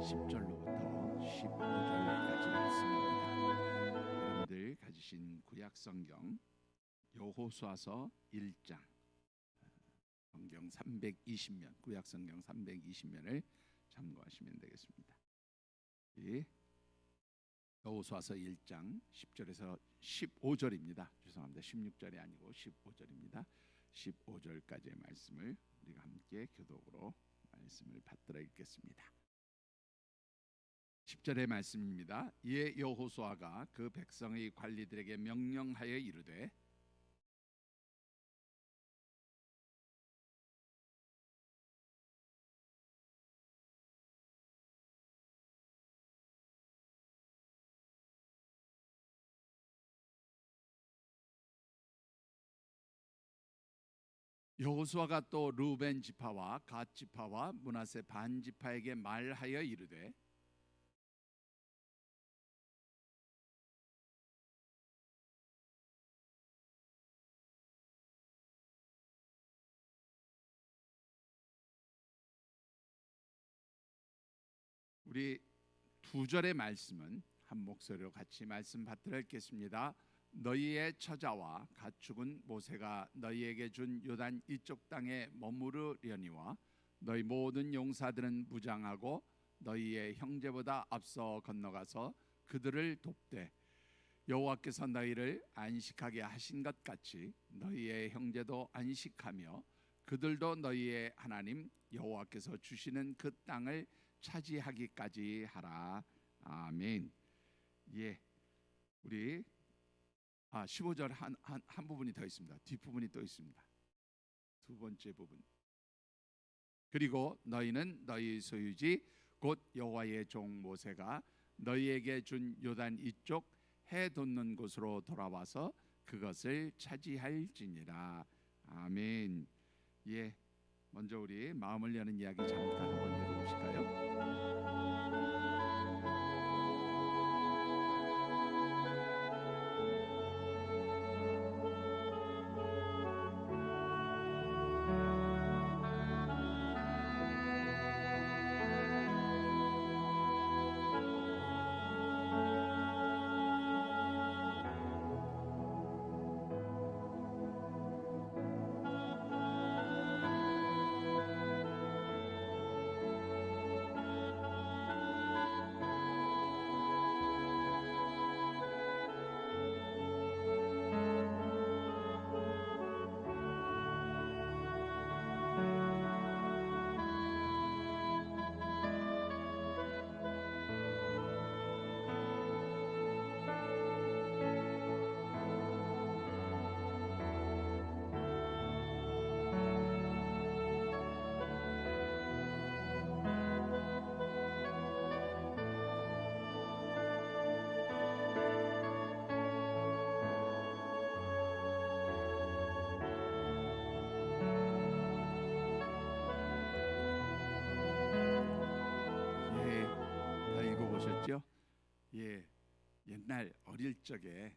10절로부터 15절까지 말씀입니다. 여러분들 가지신 구약 성경 여호수아서 1장 성경 320면 구약 성경 320면을 참고하시면 되겠습니다. 여호수아서 1장 10절에서 15절입니다. 죄송합니다. 16절이 아니고 15절입니다. 15절까지의 말씀을 우리가 함께 교독으로 말씀을 받들어 읽겠습니다. 10절의 말씀입니다. 이에 여호수아가 그 백성의 관리들에게 명령하여 이르되 여호수아가 또 르우벤 지파와 갓 지파와 므낫세 반 지파에게 말하여 이르되 우리 두 절의 말씀은 한 목소리로 같이 말씀 받들어 읽겠습니다. 너희의 처자와 가축은 모세가 너희에게 준 요단 이쪽 땅에 머무르려니와 너희 모든 용사들은 무장하고 너희의 형제보다 앞서 건너가서 그들을 돕되 여호와께서 너희를 안식하게 하신 것 같이 너희의 형제도 안식하며 그들도 너희의 하나님 여호와께서 주시는 그 땅을 차지하기까지 하라. 아멘. 예, 우리 15절 한 부분이 더 있습니다. 뒷부분이 또 있습니다. 두 번째 부분. 그리고 너희는 너희 소유지 곧 여호와의 종 모세가 너희에게 준 요단 이쪽 해 돋는 곳으로 돌아와서 그것을 차지할지니라. 아멘. 예, 먼저 우리 마음을 여는 이야기 잠깐 한번 읽어보실까요? 예, 옛날 어릴 적에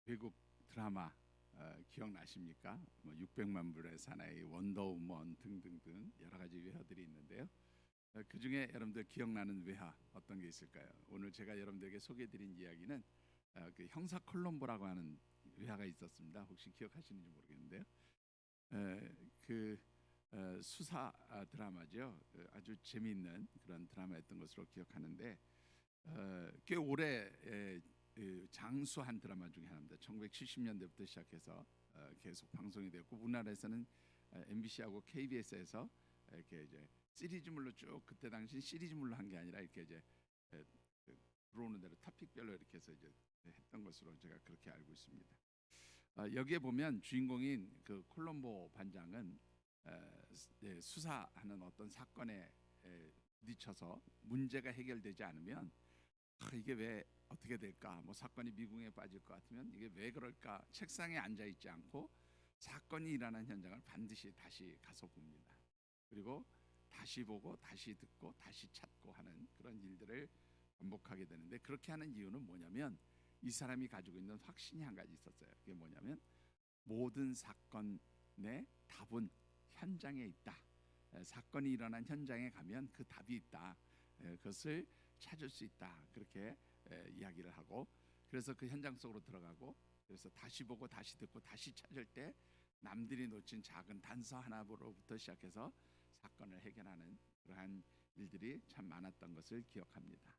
외국 드라마 기억나십니까? 600만 불의 사나이, 원더우먼 등등등 여러 가지 외화들이 있는데요. 그 중에 여러분들 기억나는 외화 어떤 게 있을까요? 오늘 제가 여러분들에게 소개해드린 이야기는 그 형사 콜럼보라고 하는 외화가 있었습니다. 혹시 기억하시는지 모르겠는데요. 그 수사 드라마죠. 아주 재미있는 그런 드라마였던 것으로 기억하는데 꽤 오래 장수한 드라마 중에 하나입니다. 1970년대부터 시작해서 계속 방송이 되었고 우리나라에서는 MBC하고 KBS에서 이렇게 이제 시리즈물로 쭉 그때 당시 시리즈물로 한 게 아니라 이렇게 이제 들어오는 대로 토픽별로 이렇게 해서 이제 했던 것으로 제가 그렇게 알고 있습니다. 여기에 보면 주인공인 그 콜럼보 반장은 수사하는 어떤 사건에 부딪혀서 문제가 해결되지 않으면 이게 왜 어떻게 될까? 뭐 사건이 미궁에 빠질 것 같으면 이게 왜 그럴까? 책상에 앉아 있지 않고 사건이 일어난 현장을 반드시 다시 가서 봅니다. 그리고 다시 보고 다시 듣고 다시 찾고 하는 그런 일들을 반복하게 되는데 그렇게 하는 이유는 뭐냐면 이 사람이 가지고 있는 확신이 한 가지 있었어요. 그게 뭐냐면 모든 사건의 답은 현장에 있다. 사건이 일어난 현장에 가면 그 답이 있다. 그것을 찾을 수 있다. 그렇게 이야기를 하고, 그래서 그 현장 속으로 들어가고, 그래서 다시 보고 다시 듣고 다시 찾을 때 남들이 놓친 작은 단서 하나로부터 시작해서 사건을 해결하는 그러한 일들이 참 많았던 것을 기억합니다.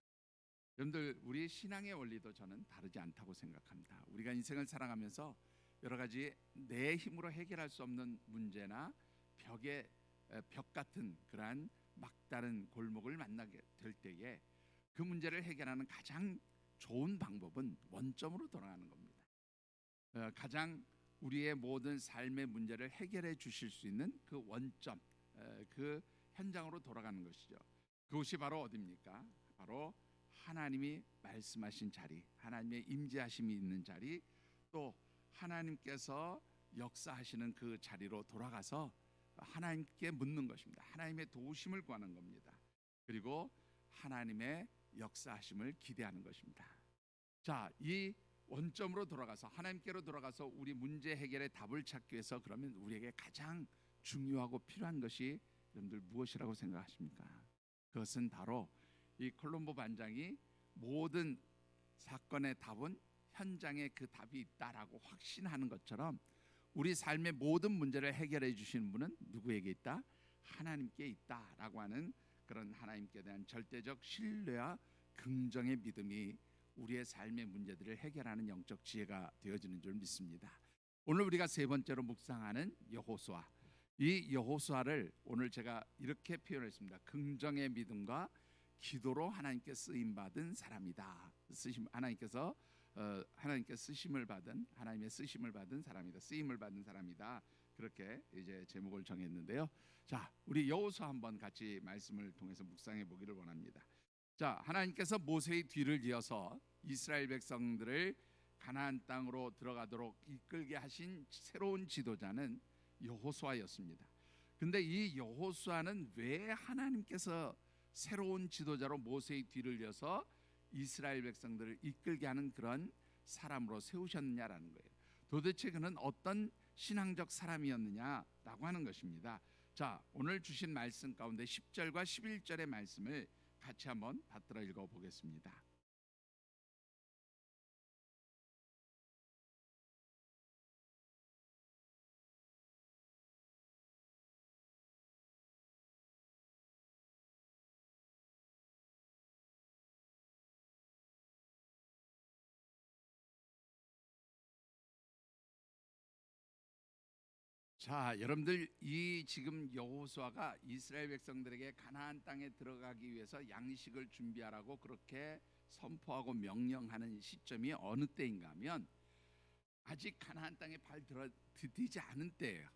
여러분들, 우리 신앙의 원리도 저는 다르지 않다고 생각합니다. 우리가 인생을 살아가면서 여러 가지 내 힘으로 해결할 수 없는 문제나 벽 같은 그러한 막다른 골목을 만나게 될 때에 그 문제를 해결하는 가장 좋은 방법은 원점으로 돌아가는 겁니다. 가장 우리의 모든 삶의 문제를 해결해 주실 수 있는 그 원점, 그 현장으로 돌아가는 것이죠. 그곳이 바로 어디입니까? 바로 하나님이 말씀하신 자리, 하나님의 임재하심이 있는 자리, 또 하나님께서 역사하시는 그 자리로 돌아가서 하나님께 묻는 것입니다. 하나님의 도우심을 구하는 겁니다. 그리고 하나님의 역사하심을 기대하는 것입니다. 자, 이 원점으로 돌아가서 하나님께로 돌아가서 우리 문제 해결의 답을 찾기 위해서 그러면 우리에게 가장 중요하고 필요한 것이 여러분들 무엇이라고 생각하십니까? 그것은 바로 이 콜롬보 반장이 모든 사건의 답은 현장에 그 답이 있다라고 확신하는 것처럼 우리 삶의 모든 문제를 해결해 주시는 분은 누구에게 있다? 하나님께 있다라고 하는 그런 하나님께 대한 절대적 신뢰와 긍정의 믿음이 우리의 삶의 문제들을 해결하는 영적 지혜가 되어지는 줄 믿습니다. 오늘 우리가 세 번째로 묵상하는 여호수아, 이 여호수아를 오늘 제가 이렇게 표현했습니다. 긍정의 믿음과 기도로 하나님께 쓰임 받은 사람이다. 하나님께 쓰심을 받은, 하나님의 쓰심을 받은 사람이다. 쓰임을 받은 사람이다. 그렇게 이제 제목을 정했는데요. 자, 우리 여호수아 한번 같이 말씀을 통해서 묵상해 보기를 원합니다. 자, 하나님께서 모세의 뒤를 이어서 이스라엘 백성들을 가나안 땅으로 들어가도록 이끌게 하신 새로운 지도자는 여호수아였습니다. 근데 이 여호수아는 왜 하나님께서 새로운 지도자로 모세의 뒤를 이어서 이스라엘 백성들을 이끌게 하는 그런 사람으로 세우셨느냐라는 거예요. 도대체 그는 어떤 신앙적 사람이었느냐라고 하는 것입니다. 자, 오늘 주신 말씀 가운데 10절과 11절의 말씀을 같이 한번 받들어 읽어 보겠습니다. 자, 여러분들, 이 지금 여호수아가 이스라엘 백성들에게 가나안 땅에 들어가기 위해서 양식을 준비하라고 그렇게 선포하고 명령하는 시점이 어느 때인가 하면 아직 가나안 땅에 발 디디지 않은 때예요.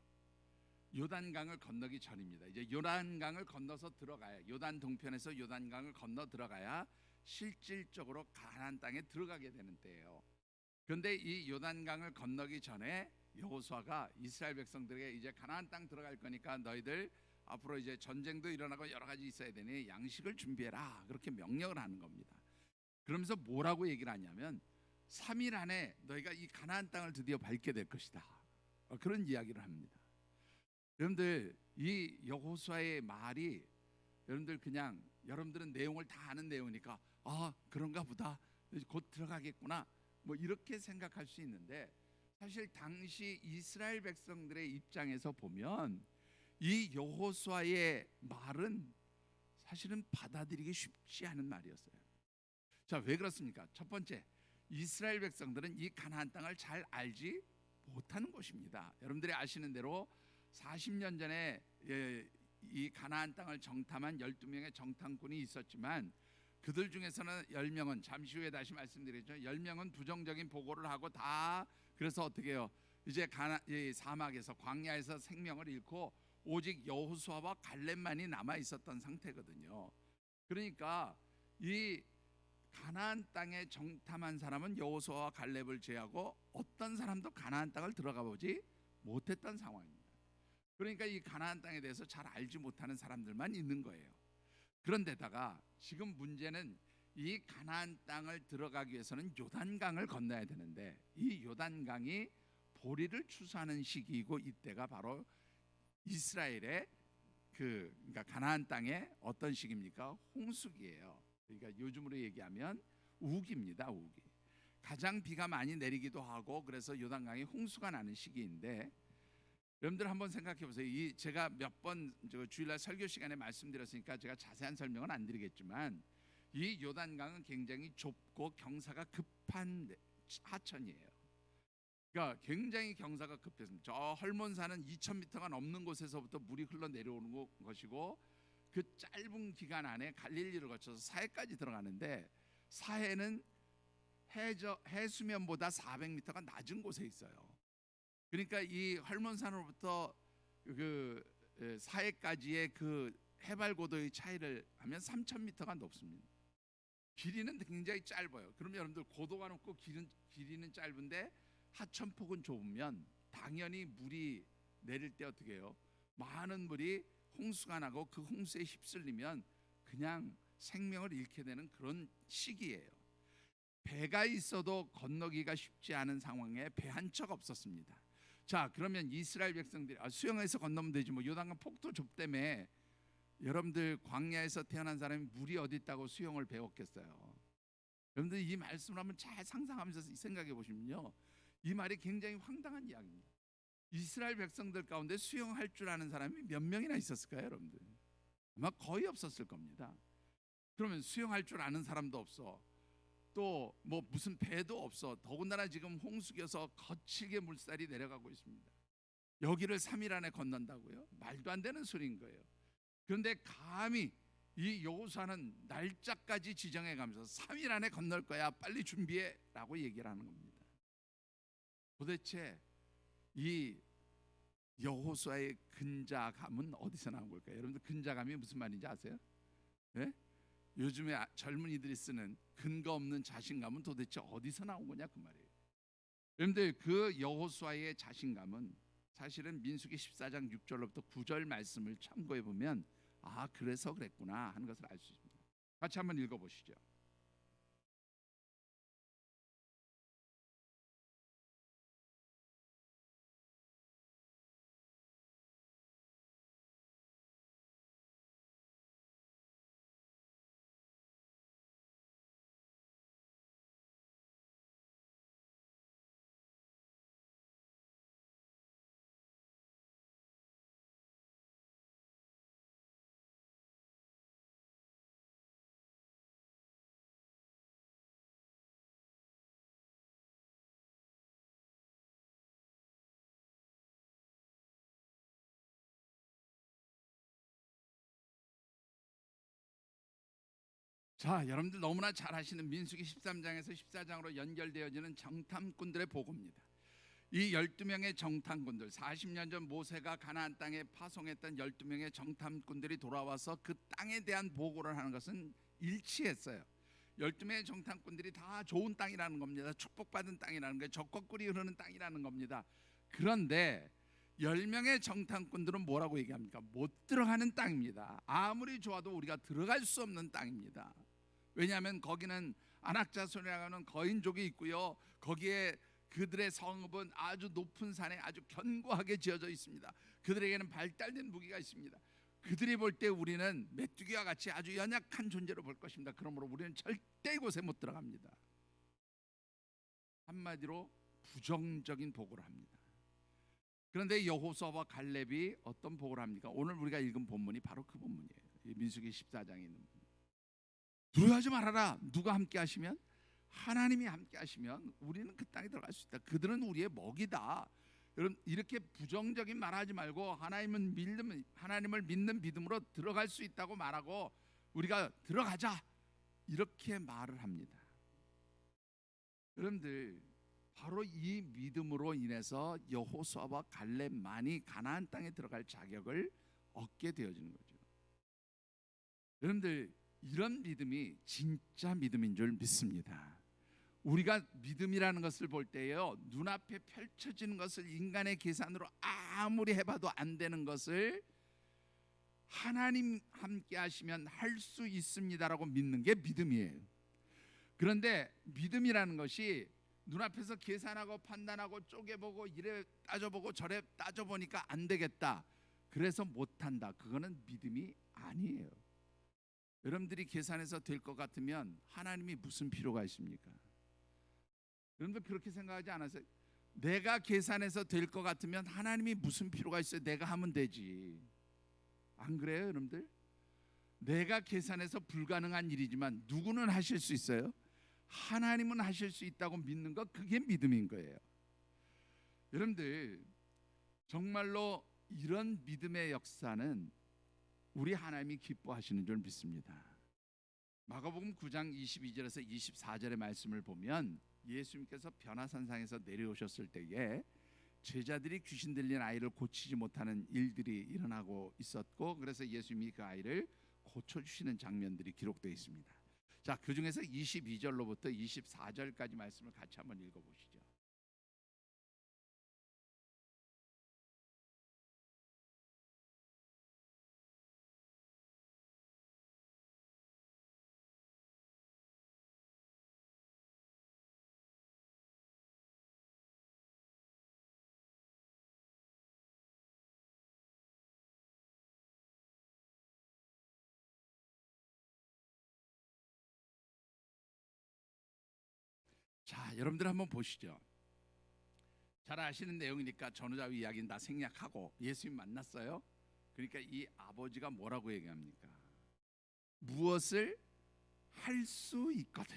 요단강을 건너기 전입니다. 이제 요단강을 건너서 들어가야, 요단 동편에서 요단강을 건너 들어가야 실질적으로 가나안 땅에 들어가게 되는 때예요. 그런데 이 요단강을 건너기 전에 여호수아가 이스라엘 백성들에게 이제 가나안 땅 들어갈 거니까 너희들 앞으로 이제 전쟁도 일어나고 여러 가지 있어야 되니 양식을 준비해라, 그렇게 명령을 하는 겁니다. 그러면서 뭐라고 얘기를 하냐면 3일 안에 너희가 이 가나안 땅을 드디어 밟게 될 것이다, 그런 이야기를 합니다. 여러분들, 이 여호수아의 말이 여러분들 그냥 여러분들은 내용을 다 아는 내용이니까 그런가 보다, 곧 들어가겠구나, 뭐 이렇게 생각할 수 있는데, 사실 당시 이스라엘 백성들의 입장에서 보면 이 여호수아의 말은 사실은 받아들이기 쉽지 않은 말이었어요. 자, 왜 그렇습니까? 첫 번째, 이스라엘 백성들은 이 가나안 땅을 잘 알지 못하는 것입니다. 여러분들이 아시는 대로 40년 전에 이 가나안 땅을 정탐한 12명의 정탐꾼이 있었지만 그들 중에서는 10명은, 잠시 후에 다시 말씀드리죠, 10명은 부정적인 보고를 하고 다, 그래서 어떻게 해요? 이제 사막에서, 광야에서 생명을 잃고 오직 여호수아와 갈렙만이 남아 있었던 상태거든요. 그러니까 이 가나안 땅에 정탐한 사람은 여호수아와 갈렙을 제하고 어떤 사람도 가나안 땅을 들어가 보지 못했던 상황입니다. 그러니까 이 가나안 땅에 대해서 잘 알지 못하는 사람들만 있는 거예요. 그런데다가 지금 문제는 이 가나안 땅을 들어가기 위해서는 요단강을 건너야 되는데 이 요단강이 보리를 추수하는 시기이고 이때가 바로 이스라엘의 그러니까 가나안 땅에 어떤 시기입니까? 홍수기예요. 그러니까 요즘으로 얘기하면 우기입니다. 우기. 가장 비가 많이 내리기도 하고 그래서 요단강에 홍수가 나는 시기인데 여러분들 한번 생각해 보세요. 이 제가 몇 번 주일날 설교 시간에 말씀드렸으니까 제가 자세한 설명은 안 드리겠지만 이 요단강은 굉장히 좁고 경사가 급한 하천이에요. 그러니까 굉장히 경사가 급했습니다. 저 헐몬산은 2,000m가 넘는 곳에서부터 물이 흘러 내려오는 것이고 그 짧은 기간 안에 갈릴리를 거쳐서 사해까지 들어가는데 사해는 해수면보다 400m가 낮은 곳에 있어요. 그러니까 이 헐몬산으로부터 그 사해까지의 그 해발 고도의 차이를 하면 3,000m가 높습니다. 길이는 굉장히 짧아요. 그럼 여러분들 고도가 높고 길이는 짧은데 하천폭은 좁으면 당연히 물이 내릴 때 어떻게 해요? 많은 물이 홍수가 나고 그 홍수에 휩쓸리면 그냥 생명을 잃게 되는 그런 시기예요. 배가 있어도 건너기가 쉽지 않은 상황에 배 한 척 없었습니다. 자, 그러면 이스라엘 백성들이 수영해서 건너면 되지 뭐 요단강 폭도 좁다며 여러분들 광야에서 태어난 사람이 물이 어디 있다고 수영을 배웠겠어요? 여러분들 이 말씀을 한번 잘 상상하면서 생각해 보시면요, 이 말이 굉장히 황당한 이야기입니다. 이스라엘 백성들 가운데 수영할 줄 아는 사람이 몇 명이나 있었을까요, 여러분들? 아마 거의 없었을 겁니다. 그러면 수영할 줄 아는 사람도 없어. 또 뭐 무슨 배도 없어. 더군다나 지금 홍수겨서 거칠게 물살이 내려가고 있습니다. 여기를 3일 안에 건넌다고요? 말도 안 되는 소리인 거예요. 그런데 감히 이 여호수아는 날짜까지 지정해가면서 3일 안에 건널 거야, 빨리 준비해라고 얘기를 하는 겁니다. 도대체 이 여호수아의 근자감은 어디서 나온 걸까요? 여러분들 근자감이 무슨 말인지 아세요? 네? 요즘에 젊은이들이 쓰는 근거 없는 자신감은 도대체 어디서 나온 거냐 그 말이에요. 여러분들 그 여호수아의 자신감은 사실은 민수기 14장 6절로부터 9절 말씀을 참고해 보면 아, 그래서 그랬구나 하는 것을 알 수 있습니다. 같이 한번 읽어보시죠. 자, 여러분들 너무나 잘 아시는 민수기 13장에서 14장으로 연결되어지는 정탐꾼들의 보고입니다. 이 12명의 정탐꾼들, 40년 전 모세가 가나안 땅에 파송했던 12명의 정탐꾼들이 돌아와서 그 땅에 대한 보고를 하는 것은 일치했어요. 12명의 정탐꾼들이 다 좋은 땅이라는 겁니다. 축복받은 땅이라는 거예요. 적과꿀이 흐르는 땅이라는 겁니다. 그런데 10명의 정탐꾼들은 뭐라고 얘기합니까? 못 들어가는 땅입니다. 아무리 좋아도 우리가 들어갈 수 없는 땅입니다. 왜냐하면 거기는 안악자손이라고 하는 거인족이 있고요, 거기에 그들의 성읍은 아주 높은 산에 아주 견고하게 지어져 있습니다. 그들에게는 발달된 무기가 있습니다. 그들이 볼 때 우리는 메뚜기와 같이 아주 연약한 존재로 볼 것입니다. 그러므로 우리는 절대 이곳에 못 들어갑니다. 한마디로 부정적인 보고를 합니다. 그런데 여호수아와 갈렙이 어떤 보고를 합니까? 오늘 우리가 읽은 본문이 바로 그 본문이에요. 민수기 14장에 있는 본문. 두려워하지 말아라. 누가 함께 하시면? 하나님이 함께 하시면 우리는 그 땅에 들어갈 수 있다. 그들은 우리의 먹이다. 여러분, 이렇게 부정적인 말하지 말고 하나님을 믿는 믿음으로 들어갈 수 있다고 말하고 우리가 들어가자 이렇게 말을 합니다. 여러분들, 바로 이 믿음으로 인해서 여호수아와 갈렙만이 가나안 땅에 들어갈 자격을 얻게 되어지는 거죠. 여러분들, 이런 믿음이 진짜 믿음인 줄 믿습니다. 우리가 믿음이라는 것을 볼 때요, 눈앞에 펼쳐지는 것을 인간의 계산으로 아무리 해봐도 안 되는 것을 하나님 함께 하시면 할 수 있습니다라고 믿는 게 믿음이에요. 그런데 믿음이라는 것이 눈앞에서 계산하고 판단하고 쪼개보고 이래 따져보고 저래 따져보니까 안 되겠다, 그래서 못한다. 그거는 믿음이 아니에요. 여러분들이 계산해서 될 것 같으면 하나님이 무슨 필요가 있습니까? 여러분들 그렇게 생각하지 않으세요? 내가 계산해서 될 것 같으면 하나님이 무슨 필요가 있어요? 내가 하면 되지. 안 그래요, 여러분들? 내가 계산해서 불가능한 일이지만 누구는 하실 수 있어요? 하나님은 하실 수 있다고 믿는 것, 그게 믿음인 거예요. 여러분들 정말로 이런 믿음의 역사는 우리 하나님이 기뻐하시는 줄 믿습니다. 마가복음 9장 22절에서 24절의 말씀을 보면 예수님께서 변화산상에서 내려오셨을 때에 제자들이 귀신 들린 아이를 고치지 못하는 일들이 일어나고 있었고, 그래서 예수님이 그 아이를 고쳐주시는 장면들이 기록되어 있습니다. 자, 그 중에서 22절로부터 24절까지 말씀을 같이 한번 읽어보시죠. 자, 여러분들 한번 보시죠. 잘 아시는 내용이니까 전후좌우 이야기는 다 생략하고 예수님 만났어요. 그러니까 이 아버지가 뭐라고 얘기합니까? 무엇을 할 수 있거든.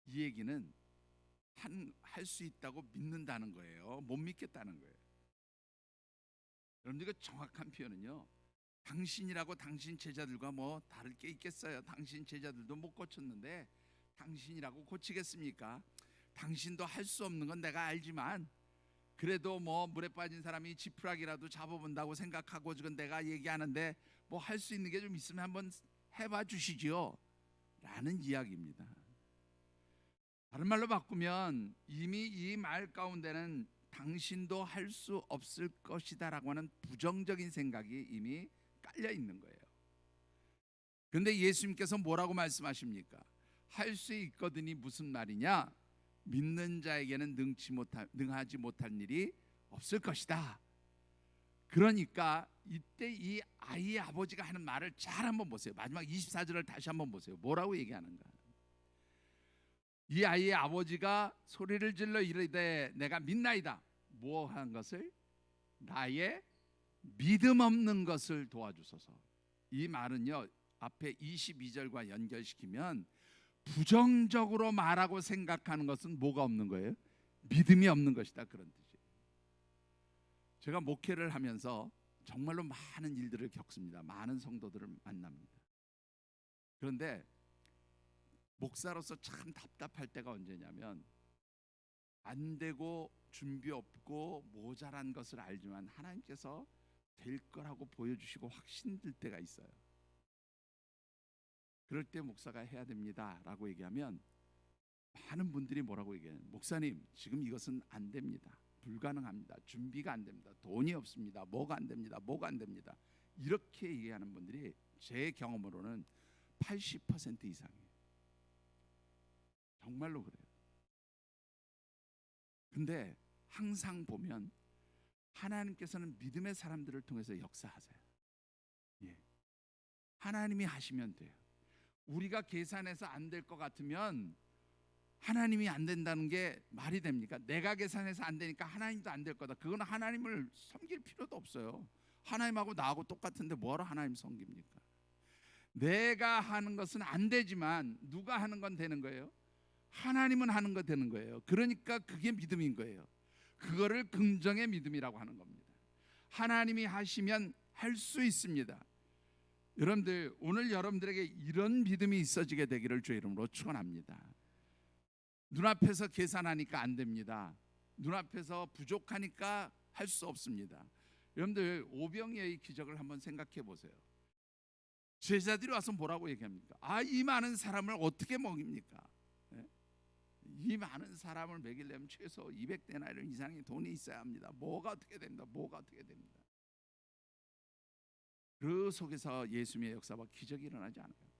이 얘기는 할 수 있다고 믿는다는 거예요. 못 믿겠다는 거예요. 여러분들 그 정확한 표현은요, 당신이라고 당신 제자들과 뭐 다를 게 있겠어요? 당신 제자들도 못 고쳤는데 당신이라고 고치겠습니까? 당신도 할 수 없는 건 내가 알지만 그래도 뭐 물에 빠진 사람이 지푸라기라도 잡아본다고 생각하고 지금 내가 얘기하는데 뭐 할 수 있는 게 좀 있으면 한번 해봐 주시지요 라는 이야기입니다. 다른 말로 바꾸면 이미 이 말 가운데는 당신도 할 수 없을 것이다 라고 하는 부정적인 생각이 이미 깔려 있는 거예요. 그런데 예수님께서 뭐라고 말씀하십니까? 할 수 있거든이 무슨 말이냐? 믿는 자에게는 능하지 못할 일이 없을 것이다. 그러니까 이때 이 아이의 아버지가 하는 말을 잘 한번 보세요. 마지막 24절을 다시 한번 보세요. 뭐라고 얘기하는가? 이 아이의 아버지가 소리를 질러 이르되 내가 믿나이다. 뭐 한 것을? 나의 믿음 없는 것을 도와주소서. 이 말은요, 앞에 22절과 연결시키면 부정적으로 말하고 생각하는 것은 뭐가 없는 거예요? 믿음이 없는 것이다, 그런 뜻이에요. 제가 목회를 하면서 정말로 많은 일들을 겪습니다. 많은 성도들을 만납니다. 그런데 목사로서 참 답답할 때가 언제냐면 안 되고 준비 없고 모자란 것을 알지만 하나님께서 될 거라고 보여주시고 확신될 때가 있어요. 그럴 때 목사가 해야 됩니다 라고 얘기하면 많은 분들이 뭐라고 얘기해요? 목사님, 지금 이것은 안 됩니다. 불가능합니다. 준비가 안 됩니다. 돈이 없습니다. 뭐가 안 됩니다. 뭐가 안 됩니다. 이렇게 얘기하는 분들이 제 경험으로는 80% 이상이에요. 정말로 그래요. 근데 항상 보면 하나님께서는 믿음의 사람들을 통해서 역사하세요. 예. 하나님이 하시면 돼요. 우리가 계산해서 안 될 것 같으면 하나님이 안 된다는 게 말이 됩니까? 내가 계산해서 안 되니까 하나님도 안 될 거다. 그건 하나님을 섬길 필요도 없어요. 하나님하고 나하고 똑같은데 뭐하러 하나님 섬깁니까? 내가 하는 것은 안 되지만 누가 하는 건 되는 거예요? 하나님은 하는 거 되는 거예요. 그러니까 그게 믿음인 거예요. 그거를 긍정의 믿음이라고 하는 겁니다. 하나님이 하시면 할 수 있습니다. 여러분들, 오늘 여러분들에게 이런 믿음이 있어지게 되기를 주의 이름으로 축원합니다. 눈앞에서 계산하니까 안 됩니다. 눈앞에서 부족하니까 할 수 없습니다. 여러분들, 오병이어의 기적을 한번 생각해 보세요. 제자들이 와서 뭐라고 얘기합니까? 이 많은 사람을 어떻게 먹입니까? 이 많은 사람을 먹이려면 최소 200데나리온 이상의 돈이 있어야 합니다. 뭐가 어떻게 됩니다. 뭐가 어떻게 됩니다. 그 속에서 예수님의 역사와 기적이 일어나지 않아요.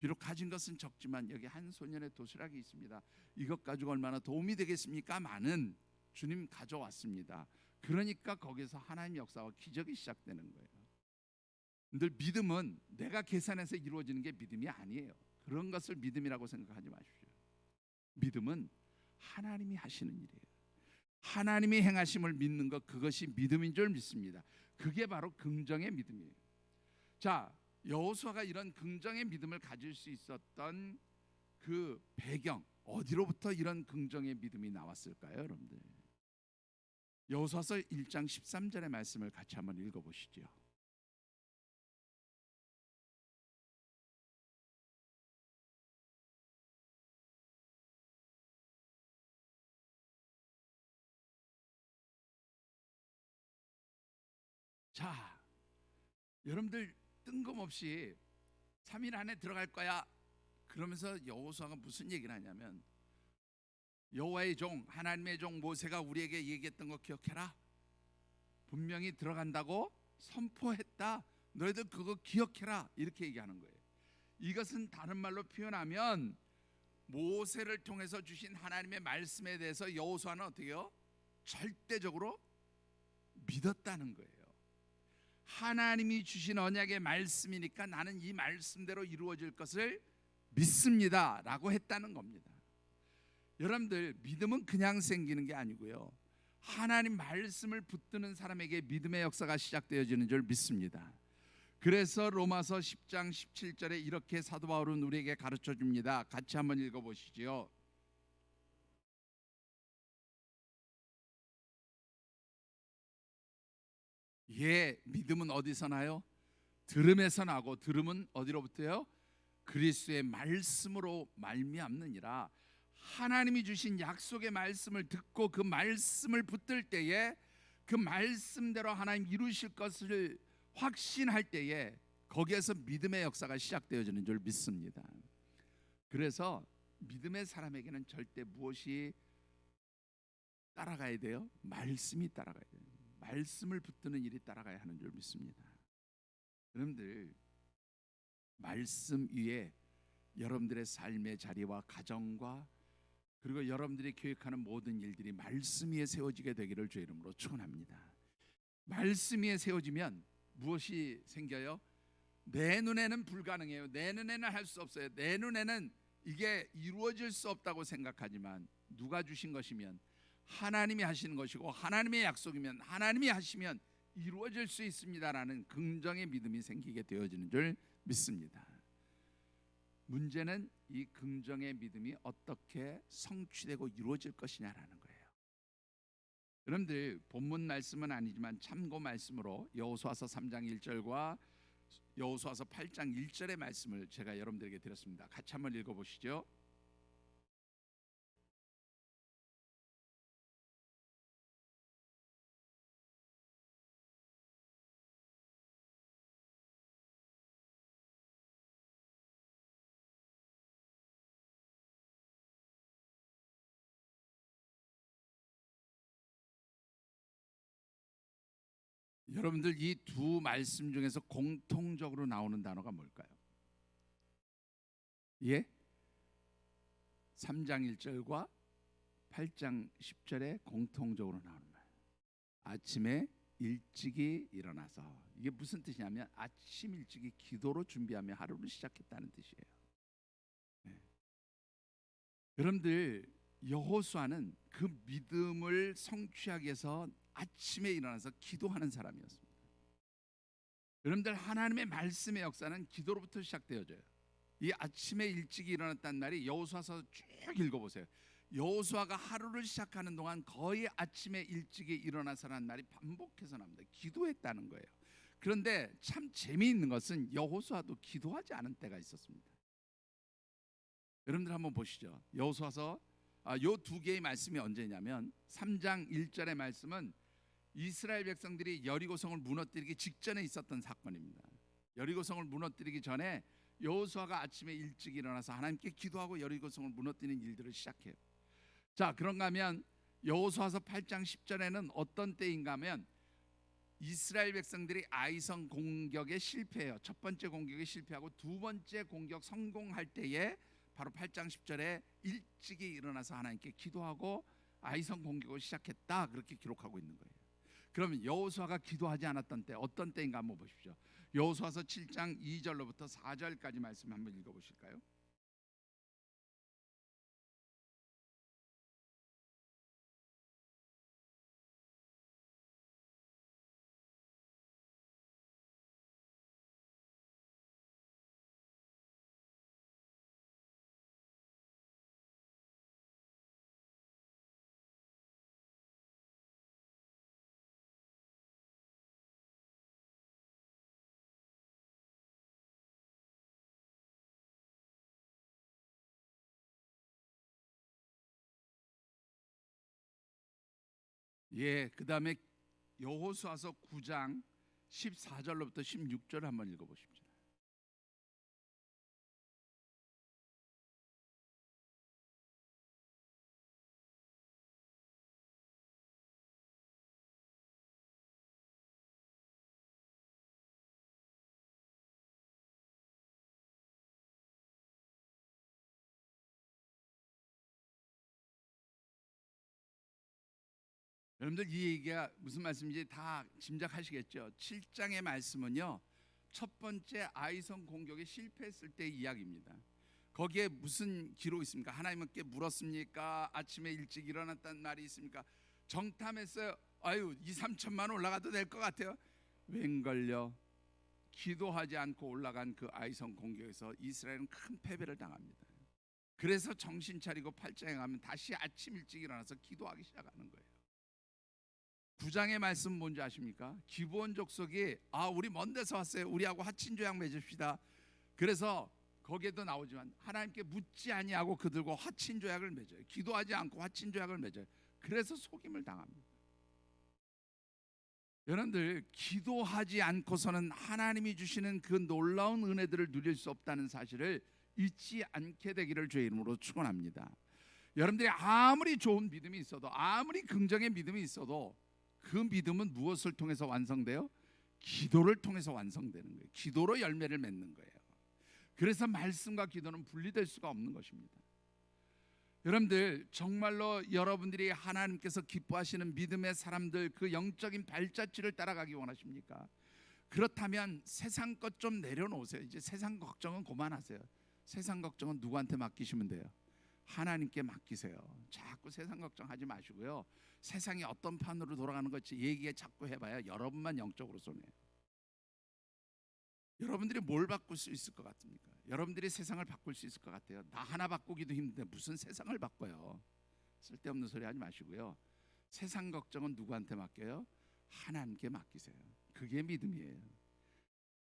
비록 가진 것은 적지만 여기 한 소년의 도시락이 있습니다. 이것 가지고 얼마나 도움이 되겠습니까? 많은 주님 가져왔습니다. 그러니까 거기서 하나님의 역사와 기적이 시작되는 거예요. 늘 믿음은 내가 계산해서 이루어지는 게 믿음이 아니에요. 그런 것을 믿음이라고 생각하지 마십시오. 믿음은 하나님이 하시는 일이에요. 하나님이 행하심을 믿는 것, 그것이 믿음인 줄 믿습니다. 그게 바로 긍정의 믿음이에요. 자, 여호수아가 이런 긍정의 믿음을 가질 수 있었던 그 배경, 어디로부터 이런 긍정의 믿음이 나왔을까요, 여러분들? 여호수아서 1장 13절의 말씀을 같이 한번 읽어보시죠. 자, 여러분들 뜬금없이 3일 안에 들어갈 거야 그러면서 여호수아가 무슨 얘기를 하냐면, 여호와의 종 하나님의 종 모세가 우리에게 얘기했던 거 기억해라. 분명히 들어간다고 선포했다. 너희들 그거 기억해라. 이렇게 얘기하는 거예요. 이것은 다른 말로 표현하면 모세를 통해서 주신 하나님의 말씀에 대해서 여호수아는 어떻게 해요? 절대적으로 믿었다는 거예요. 하나님이 주신 언약의 말씀이니까 나는 이 말씀대로 이루어질 것을 믿습니다 라고 했다는 겁니다. 여러분들, 믿음은 그냥 생기는 게 아니고요, 하나님 말씀을 붙드는 사람에게 믿음의 역사가 시작되어지는 줄 믿습니다. 그래서 로마서 10장 17절에 이렇게 사도 바울은 우리에게 가르쳐 줍니다. 같이 한번 읽어보시죠. 예, 믿음은 어디서 나요? 들음에서 나고, 들음은 어디로부터요? 그리스도의 말씀으로 말미암느니라. 하나님이 주신 약속의 말씀을 듣고 그 말씀을 붙들 때에, 그 말씀대로 하나님 이루실 것을 확신할 때에 거기에서 믿음의 역사가 시작되어지는 줄 믿습니다. 그래서 믿음의 사람에게는 절대 무엇이 따라가야 돼요? 말씀이 따라가야 돼요. 말씀을 붙드는 일이 따라가야 하는 줄 믿습니다. 여러분들, 말씀 위에 여러분들의 삶의 자리와 가정과 그리고 여러분들이 계획하는 모든 일들이 말씀 위에 세워지게 되기를 주의 이름으로 축원합니다. 말씀 위에 세워지면 무엇이 생겨요? 내 눈에는 불가능해요. 내 눈에는 할 수 없어요. 내 눈에는 이게 이루어질 수 없다고 생각하지만, 누가 주신 것이면 하나님이 하시는 것이고, 하나님의 약속이면 하나님이 하시면 이루어질 수 있습니다라는 긍정의 믿음이 생기게 되어지는 줄 믿습니다. 문제는 이 긍정의 믿음이 어떻게 성취되고 이루어질 것이냐라는 거예요. 여러분들, 본문 말씀은 아니지만 참고 말씀으로 여호수아서 3장 1절과 여호수아서 8장 1절의 말씀을 제가 여러분들에게 드렸습니다. 같이 한번 읽어보시죠. 여러분들, 이 두 말씀 중에서 공통적으로 나오는 단어가 뭘까요? 예? 3장 1절과 8장 10절에 공통적으로 나오는 말. 아침에 일찍이 일어나서. 이게 무슨 뜻이냐면 아침 일찍이 기도로 준비하며 하루를 시작했다는 뜻이에요. 네. 여러분들, 여호수아는 그 믿음을 성취하기 위해서 아침에 일어나서 기도하는 사람이었습니다. 여러분들, 하나님의 말씀의 역사는 기도로부터 시작되어져요. 이 아침에 일찍 일어났다는 날이 여호수아서 쭉 읽어보세요. 여호수아가 하루를 시작하는 동안 거의 아침에 일찍이 일어나서라는 날이 반복해서 나옵니다. 기도했다는 거예요. 그런데 참 재미있는 것은 여호수아도 기도하지 않은 때가 있었습니다. 여러분들 한번 보시죠. 여호수아서 요 두 개의 말씀이 언제냐면 3장 1절의 말씀은 이스라엘 백성들이 여리고성을 무너뜨리기 직전에 있었던 사건입니다. 여리고성을 무너뜨리기 전에 여호수아가 아침에 일찍 일어나서 하나님께 기도하고 여리고성을 무너뜨리는 일들을 시작해요. 자, 그런가 하면 여호수아서 8장 10절에는 어떤 때인가 하면 이스라엘 백성들이 아이성 공격에 실패해요. 첫 번째 공격에 실패하고 두 번째 공격 성공할 때에 바로 8장 10절에 일찍이 일어나서 하나님께 기도하고 아이성 공격을 시작했다, 그렇게 기록하고 있는 거예요. 그러면 여호수아가 기도하지 않았던 때 어떤 때인가 한번 보십시오. 여호수아서 7장 2절로부터 4절까지 말씀 한번 읽어보실까요? 예, 그 다음에 여호수아서 9장 14절로부터 16절 한번 읽어보십시오. 여러분들 이 얘기가 무슨 말씀인지 다 짐작하시겠죠? 7장의 말씀은요, 첫 번째 아이성 공격에 실패했을 때 이야기입니다. 거기에 무슨 기록이 있습니까? 하나님께 물었습니까? 아침에 일찍 일어났다는 말이 있습니까? 정탐했어요. 아유, 2, 3천만 올라가도 될 것 같아요. 웬걸요? 기도하지 않고 올라간 그 아이성 공격에서 이스라엘은 큰 패배를 당합니다. 그래서 정신 차리고 8장에 가면 다시 아침 일찍 일어나서 기도하기 시작하는 거예요. 9장의 말씀 뭔지 아십니까? 기브온 족속이 우리 먼 데서 왔어요. 우리하고 화친 조약 맺읍시다. 그래서 거기에도 나오지만 하나님께 묻지 아니하고 그들과 화친 조약을 맺어요. 기도하지 않고 화친 조약을 맺어요. 그래서 속임을 당합니다. 여러분들, 기도하지 않고서는 하나님이 주시는 그 놀라운 은혜들을 누릴 수 없다는 사실을 잊지 않게 되기를 주의 이름으로 축원합니다. 여러분들이 아무리 좋은 믿음이 있어도, 아무리 긍정의 믿음이 있어도 그 믿음은 무엇을 통해서 완성돼요? 기도를 통해서 완성되는 거예요. 기도로 열매를 맺는 거예요. 그래서 말씀과 기도는 분리될 수가 없는 것입니다. 여러분들, 정말로 여러분들이 하나님께서 기뻐하시는 믿음의 사람들, 그 영적인 발자취를 따라가기 원하십니까? 그렇다면 세상 것 좀 내려놓으세요. 이제 세상 걱정은 그만하세요. 세상 걱정은 누구한테 맡기시면 돼요? 하나님께 맡기세요. 자꾸 세상 걱정하지 마시고요. 세상이 어떤 판으로 돌아가는 것이 얘기에 자꾸 해봐야 여러분만 영적으로 손해요. 여러분들이 뭘 바꿀 수 있을 것 같습니까? 여러분들이 세상을 바꿀 수 있을 것 같아요? 나 하나 바꾸기도 힘든데 무슨 세상을 바꿔요? 쓸데없는 소리 하지 마시고요. 세상 걱정은 누구한테 맡겨요? 하나님께 맡기세요. 그게 믿음이에요.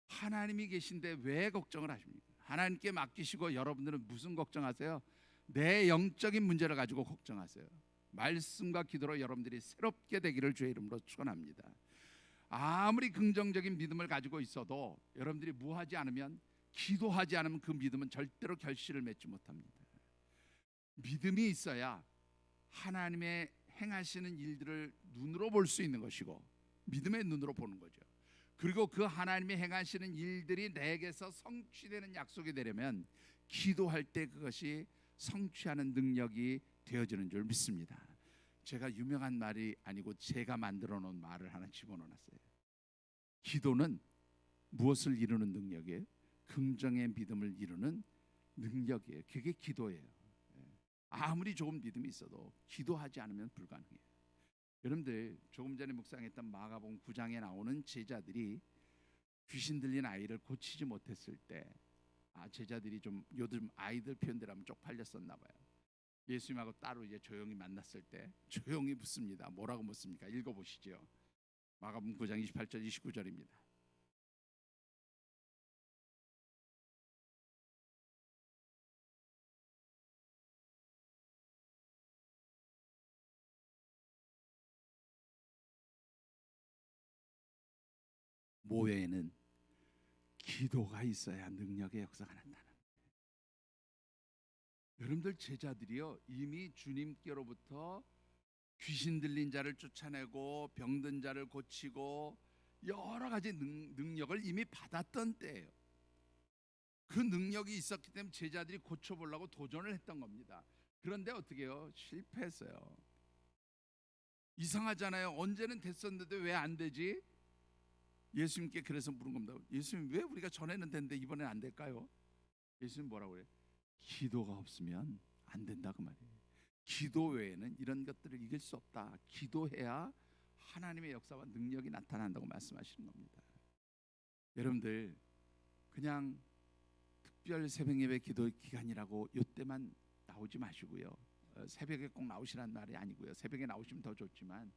하나님이 계신데 왜 걱정을 하십니까? 하나님께 맡기시고 여러분들은 무슨 걱정하세요? 내 영적인 문제를 가지고 걱정하세요. 말씀과 기도로 여러분들이 새롭게 되기를 주의 이름으로 축원합니다. 아무리 긍정적인 믿음을 가지고 있어도 여러분들이 무하지 않으면, 기도하지 않으면 그 믿음은 절대로 결실을 맺지 못합니다. 믿음이 있어야 하나님의 행하시는 일들을 눈으로 볼 수 있는 것이고, 믿음의 눈으로 보는 거죠. 그리고 그 하나님이 행하시는 일들이 내게서 성취되는 약속이 되려면 기도할 때 그것이 성취하는 능력이 되어지는 줄 믿습니다. 제가 유명한 말이 아니고 제가 만들어 놓은 말을 하나 집어넣었어요. 기도는 무엇을 이루는 능력이에요? 긍정의 믿음을 이루는 능력이에요. 그게 기도예요. 아무리 좋은 믿음이 있어도 기도하지 않으면 불가능해요. 여러분들, 조금 전에 묵상했던 마가복음 9장에 나오는 제자들이 귀신 들린 아이를 고치지 못했을 때, 제자들이 좀 요즘 아이들 표현대로 하면 쪽팔렸었나 봐요. 예수님하고 따로 이제 조용히 만났을 때 조용히 묻습니다. 뭐라고 묻습니까? 읽어보시죠. 마가복음 9장 28절 29절입니다. 모여에는 기도가 있어야 능력의 역사가 난다는. 여러분들, 제자들이요, 이미 주님께로부터 귀신 들린 자를 쫓아내고 병든 자를 고치고 여러 가지 능력을 이미 받았던 때예요. 그 능력이 있었기 때문에 제자들이 고쳐보려고 도전을 했던 겁니다. 그런데 어떻게 해요? 실패했어요. 이상하잖아요. 언제는 됐었는데 왜 안 되지? 예수님께 그래서 물은 겁니다. 예수님, 왜 우리가 전에는 됐는데 이번엔 안 될까요? 예수님 뭐라고 그래요? 기도가 없으면 안 된다 그 말이에요. 기도 외에는 이런 것들을 이길 수 없다. 기도해야 하나님의 역사와 능력이 나타난다고 말씀하시는 겁니다. 여러분들, 그냥 특별 새벽 예배 기도 기간이라고 이때만 나오지 마시고요. 새벽에 꼭 나오시라는 말이 아니고요. 새벽에 나오시면 더 좋지만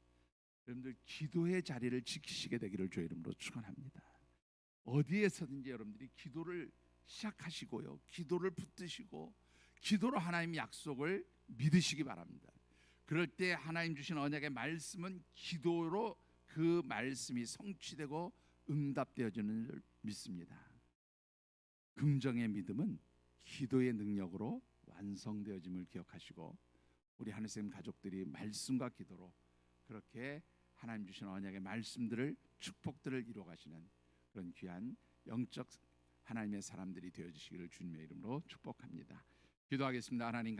여러분들 기도의 자리를 지키시게 되기를 주의 이름으로 축원합니다. 어디에서든지 여러분들이 기도를 시작하시고요, 기도를 붙드시고 기도로 하나님 약속을 믿으시기 바랍니다. 그럴 때 하나님 주신 언약의 말씀은 기도로 그 말씀이 성취되고 응답되어지는 줄 믿습니다. 긍정의 믿음은 기도의 능력으로 완성되어짐을 기억하시고 우리 하늘샘 가족들이 말씀과 기도로 그렇게 하나님 주신 언약의 말씀들을 축복들을 이루어가시는 그런 귀한 영적 하나님의 사람들이 되어주시기를 주님의 이름으로 축복합니다. 기도하겠습니다. 하나님